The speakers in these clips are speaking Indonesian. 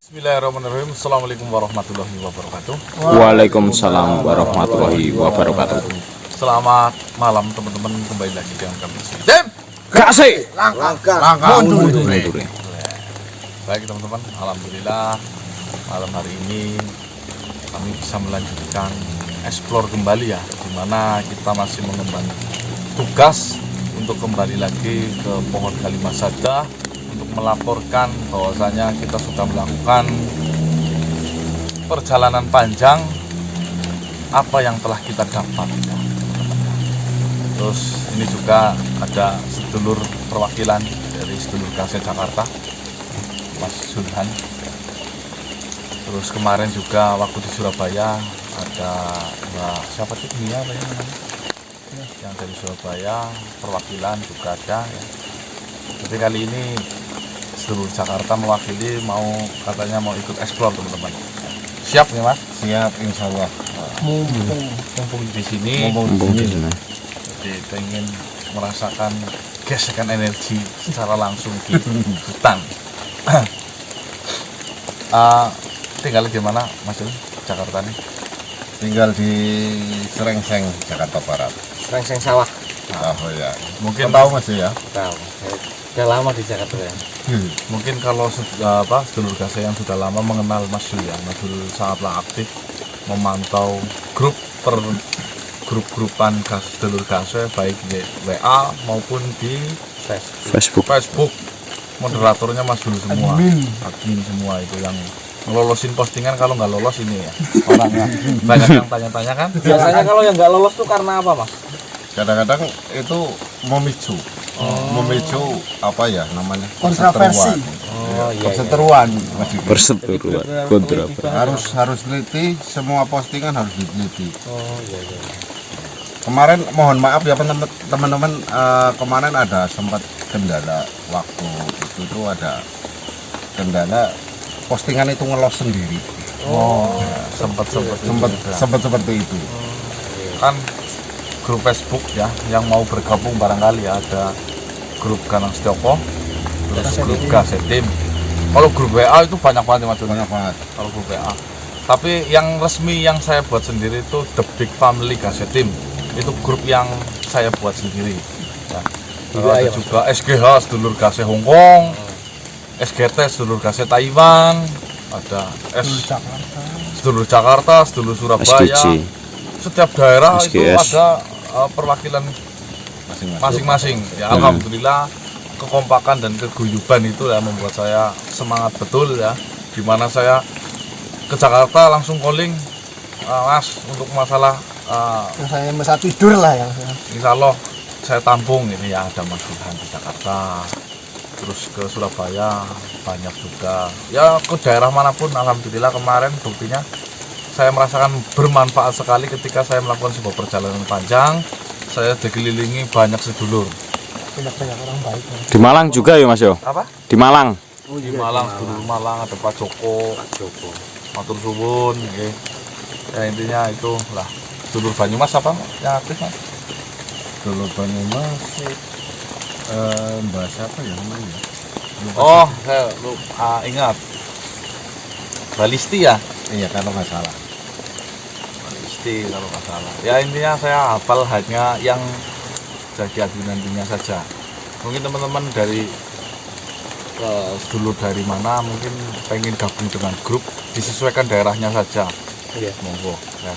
Bismillahirrahmanirrahim. Assalamualaikum warahmatullahi wabarakatuh. Waalaikumsalam warahmatullahi wabarakatuh. Selamat malam teman-teman, kembali lagi dengan kami Tim Kasih Langkah mundur. Baik teman-teman, alhamdulillah malam hari ini kami bisa melanjutkan explore kembali ya, dimana kita masih mengemban tugas untuk kembali lagi ke pohon Kalimas Sadah untuk melaporkan bahwasanya kita sudah melakukan perjalanan panjang apa yang telah kita dapat ya. Terus ini juga ada sedulur perwakilan dari sedulur Kasih Jakarta, Mas Zulhan. Terus kemarin juga waktu di Surabaya ada Mbak siapa sih, Mia apa ya namanya, yang dari Surabaya perwakilan juga ada ya. Jadi kali ini sedulur Jakarta mewakili, katanya mau ikut explore teman-teman. Siap nih Mas? Siap, insya Allah. Mumpung di sini, jadi pengen merasakan gesekan energi secara langsung di hutan. Tinggal di mana Mas Jakarta nih? Tinggal di Serengseng, Jakarta Barat. Serengseng sawah. Oh ya. Mungkin Tahu Mas ya? Tahu. Udah lama di Jakarta ya. Mungkin kalau sedulur Kasih yang sudah lama mengenal Mas Zul ya, Mas Zul sangatlah aktif memantau grup-grupan sedulur Kasih, baik di WA maupun di Facebook. Moderatornya Mas Zul semua, admin semua itu yang ngelolosin postingan. Kalau nggak lolos ini ya orangnya banyak yang tanya-tanya kan. Biasanya kalau yang nggak lolos tuh karena apa, Mas? Kadang-kadang itu memicu apa ya namanya? Kontroversi. Oh iya. Perseteruan, Mas Diki. Perseteruan kontra. Harus teliti, semua postingan harus diteliti. Oh iya. Kemarin mohon maaf ya teman-teman, kemarin ada sempat kendala waktu itu ada kendala postingan itu ngelos sendiri. sempat seperti itu. Kan grup Facebook ya, yang mau bergabung barangkali ya, ada grup Ganang Setioko, terus grup Gasetim. Kalau grup WA itu banyak banget Mas. Banyak banget. Kalau grup WA, tapi yang resmi yang saya buat sendiri itu The Big Family Gasetim. Itu grup yang saya buat sendiri ya. Ada juga SGH sedulur Kasih Hong Kong, SGT sedulur Kasih Taiwan, ada sedulur Jakarta, sedulur Surabaya. SGC. Setiap daerah SGS. itu ada perwakilan masing-masing ya. Alhamdulillah kekompakan dan keguyuban itu ya membuat saya semangat betul ya, dimana saya ke Jakarta langsung calling, Mas, untuk masalah Saya masa tidur lah ya. insya Allah saya tampung ini ya, ada Mas Zulhan di Jakarta, terus ke Surabaya banyak juga ya, ke daerah manapun. Alhamdulillah kemarin buktinya saya merasakan bermanfaat sekali ketika saya melakukan sebuah perjalanan panjang. Saya dikelilingi banyak sedulur. Banyak orang baik. Di Malang juga ya Mas yo. Apa? Di Malang. Di Malang, sedulur Malang ada Pak Joko, matur suwun nggih. Ya intinya itu lah. Sedulur Banyumas apa yang aktif Mas? Dulu Banyumas, Mbak siapa ya namanya? Oh, saya ingat. Balisti ya? Iya kalau nggak salah. Balisti kalau nggak salah. Ya intinya saya hafal hanya yang jadi admin-adminnya saja. Mungkin teman-teman dari sedulur dari mana mungkin pengen gabung dengan grup, disesuaikan daerahnya saja. Iya. Monggo ya.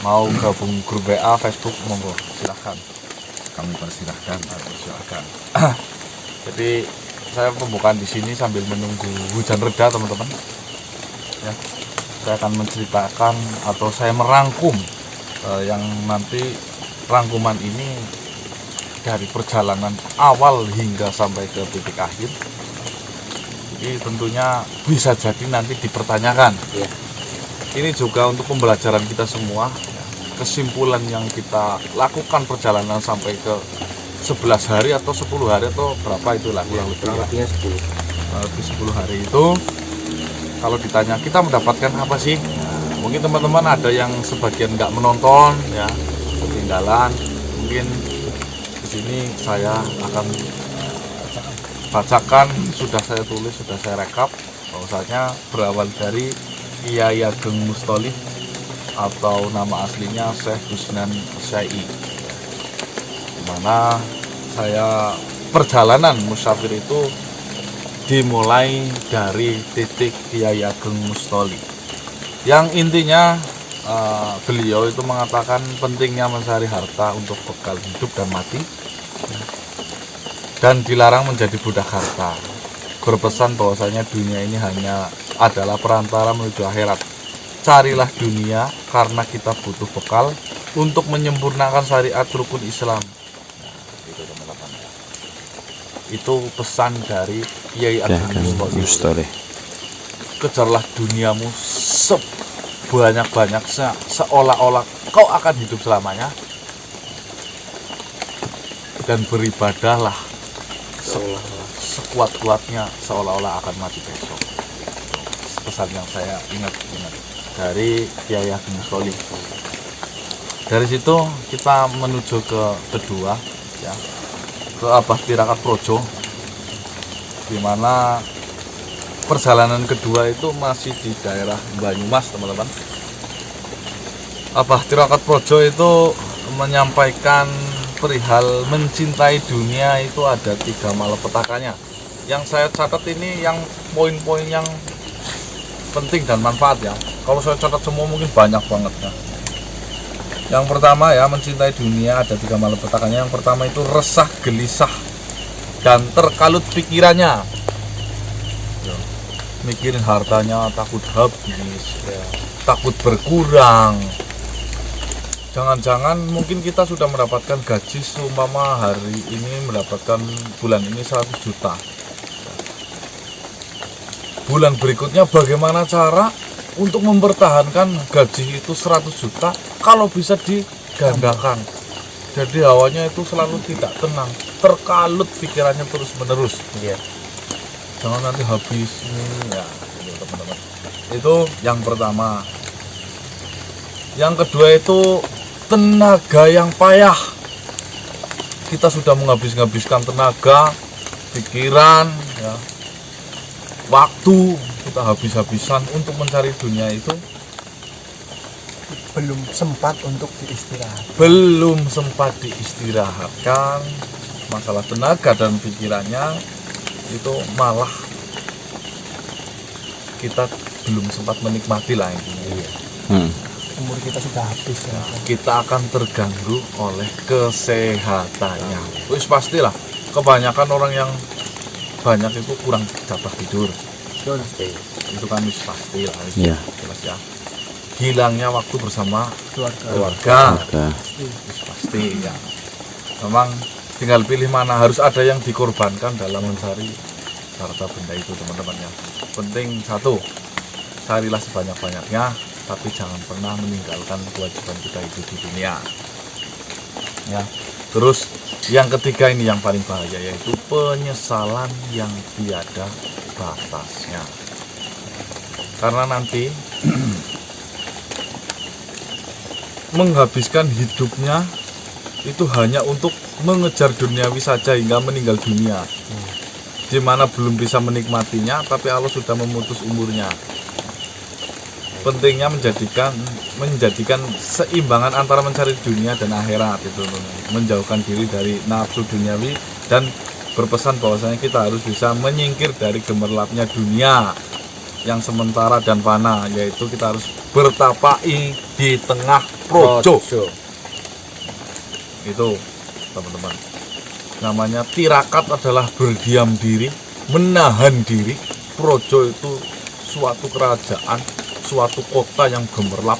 Mau gabung grup WA, Facebook, monggo silahkan. Kami persilahkan. Silahkan. Jadi saya pembukaan di sini sambil menunggu hujan reda teman-teman. Ya, saya akan menceritakan atau saya merangkum yang nanti rangkuman ini dari perjalanan awal hingga sampai ke titik akhir. Jadi tentunya bisa jadi nanti dipertanyakan. Iya. Ini juga untuk pembelajaran kita semua, ya. Kesimpulan yang kita lakukan perjalanan sampai ke 11 hari atau 10 hari atau berapa itulah kurang lebih. Lebihnya 10. Lebih 10 hari itu, kalau ditanya kita mendapatkan apa sih? Nah, mungkin teman-teman ada yang sebagian nggak menonton ya, ketinggalan. Mungkin di sini saya akan bacakan, sudah saya tulis, sudah saya rekap bahwasanya berawal dari Kiai Ageng Mustholih atau nama aslinya Syekh Gusnan Syai, dimana saya perjalanan musafir itu dimulai dari titik Kiai Ageng Mustholih yang intinya beliau itu mengatakan pentingnya mencari harta untuk bekal hidup dan mati, dan dilarang menjadi budak harta. Berpesan bahwasanya dunia ini hanya adalah perantara menuju akhirat. Carilah dunia karena kita butuh bekal untuk menyempurnakan syariat rukun Islam. Itu teman-teman. Itu pesan dari Kiai Ageng Mustholih. Kejarlah duniamu sebanyak-banyak seolah-olah kau akan hidup selamanya, dan beribadahlah sekuat-kuatnya seolah-olah akan mati besok. Pesan yang saya ingat dari Kiai Ageng Mustholih. Dari situ kita menuju ke kedua, ya, ke Abah Tirakat Projo, di mana perjalanan kedua itu masih di daerah Banyumas, teman-teman. Abah Tirakat Projo itu menyampaikan perihal mencintai dunia itu ada 3 malapetakannya. Yang saya catat ini yang poin-poin yang penting dan manfaat ya. Kalau saya catat semua mungkin banyak banget ya. Yang pertama ya, mencintai dunia ada 3 malapetakannya. Yang pertama itu resah, gelisah, dan terkalut pikirannya. Mikirin hartanya, takut habis, ya, takut berkurang. Jangan-jangan mungkin kita sudah mendapatkan gaji seumpama hari ini mendapatkan bulan ini 100 juta. Bulan berikutnya bagaimana cara untuk mempertahankan gaji itu 100 juta kalau bisa digandakan. Jadi hawanya itu selalu tidak tenang, terkalut pikirannya terus menerus. Iya. Jangan nanti habis ya, gitu, teman-teman. Itu yang pertama. Yang kedua itu tenaga yang payah. Kita sudah menghabiskan tenaga, pikiran, ya, waktu kita habis-habisan untuk mencari dunia itu, belum sempat untuk diistirahat. belum sempat diistirahatkan. Masalah tenaga dan pikirannya itu malah kita belum sempat menikmati lah intinya. Umur kita sudah habis ya. Kita akan terganggu oleh kesehatannya. Wis pastilah, kebanyakan orang yang banyak itu kurang jatah tidur. Itu kan wis pasti lah, Iya. jelas ya. Hilangnya waktu bersama keluarga. Wis pasti ya. Memang tinggal pilih mana, harus ada yang dikorbankan dalam mencari harta benda itu, teman-teman ya. Penting satu, carilah sebanyak-banyaknya, tapi jangan pernah meninggalkan kewajiban kita hidup di dunia. Ya. Terus yang ketiga ini yang paling bahaya, yaitu penyesalan yang tiada batasnya. Karena nanti menghabiskan hidupnya itu hanya untuk mengejar duniawi saja hingga meninggal dunia, di mana belum bisa menikmatinya, tapi Allah sudah memutus umurnya. Pentingnya menjadikan seimbangan antara mencari dunia dan akhirat itu, menjauhkan diri dari nafsu duniawi, dan berpesan bahwasanya kita harus bisa menyingkir dari gemerlapnya dunia yang sementara dan fana, yaitu kita harus bertapai di tengah projo. Itu teman-teman, namanya tirakat adalah berdiam diri, menahan diri. Projo itu suatu kerajaan, suatu kota yang gemerlap,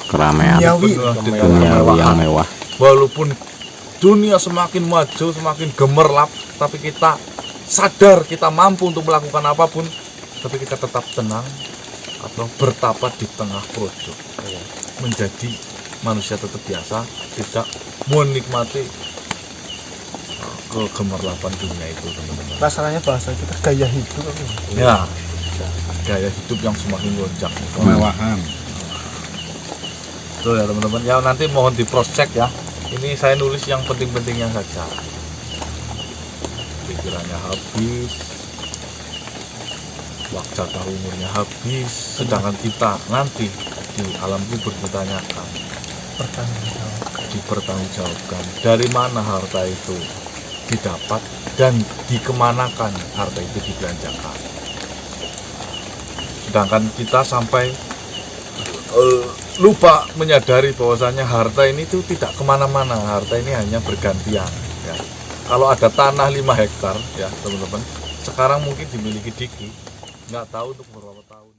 Keramaian. penuh dengan Duniawi yang kemewahan. mewah. Walaupun dunia semakin maju, semakin gemerlap, tapi kita sadar kita mampu untuk melakukan apapun, tapi kita tetap tenang atau bertapa di tengah projo, menjadi manusia tetap biasa, tidak menikmati kegemerlapan dunia itu, teman-teman. Rasanya bahasa kita gaya hidup. Ya, gaya hidup yang semakin gonjang, kemewahan. Tuh ya teman-teman, ya nanti mohon di cross check ya. Ini saya nulis yang penting-pentingnya saja. Pikirannya habis, jatah umurnya habis, sedangkan kita nanti di alam kubur ditanyakan, dipertanggungjawabkan dari mana harta itu didapat dan dikemanakan harta itu dibelanjakan. Sedangkan kita sampai lupa menyadari bahwasanya harta ini tuh tidak kemana-mana, harta ini hanya bergantian ya. Kalau ada tanah 5 hektar ya teman-teman, sekarang mungkin dimiliki Diki, nggak tahu untuk berapa tahun.